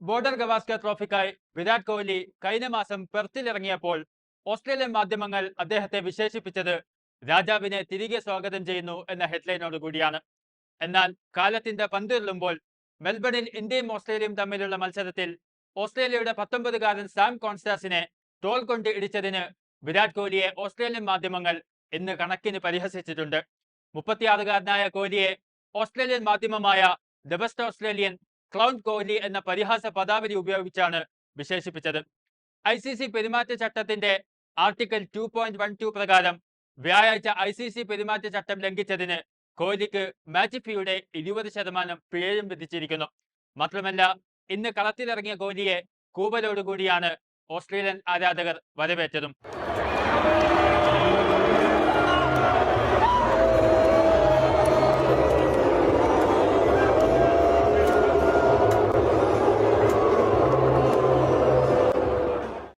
Border Gavaskar ട്രോഫിക്കായി Virat Kohli കഴിഞ്ഞ മാസം പെർത്തിലിറങ്ങിയപ്പോൾ Australian മാധ്യമങ്ങൾ അദ്ദേഹത്തെ വിശേഷിപ്പിച്ചത് രാജാവിനെ തിരികെ സ്വാഗതം ചെയ്യുന്നു എന്ന ഹെഡ്ലൈനോട് കൂടിയാണ്. എന്നാൽ കാലത്തിന്റെ പന്തിരുളുമ്പോൾ മെൽബണിൽ ഇന്ത്യയും ഓസ്ട്രേലിയയും തമ്മിലുള്ള മത്സരത്തിൽ ഓസ്ട്രേലിയയുടെ 19-കാരൻ സാം കോൺസ്റ്റാസിനെ ടോൾ കൊണ്ട് ഇടിച്ചതിന് വിരാട് കോഹ്ലിയെ ഓസ്ട്രേലിയൻ മാധ്യമങ്ങൾ ഇന്ന് കണക്കിന് പരിഹസിച്ചിട്ടുണ്ട്. 36-കാരനായ കോഹ്ലിയെ ഓസ്ട്രേലിയൻ മാധ്യമമായ the west Australian clown Kohli എന്ന പരിഹാസ പദാവലി ഉപയോഗിച്ചാണ് വിശേഷിപ്പിച്ചത്. ICC പെരുമാറ്റച്ചട്ടത്തിന്റെ ആർട്ടിക്കിൾ 2.12 പ്രകാരം വ്യാഴാഴ്ച ICC പെരുമാറ്റച്ചട്ടം ലംഘിച്ചതിന് കോഹ്ലിക്ക് മാച്ച് ഫീയുടെ 20% പിഴയും വിധിച്ചിരിക്കുന്നു. മാത്രമല്ല, ഇന്ന് കളത്തിലിറങ്ങിയ കോഹ്ലിയെ കൂവലോടുകൂടിയാണ് ഓസ്ട്രേലിയൻ ആരാധകർ വരവേറ്റതും.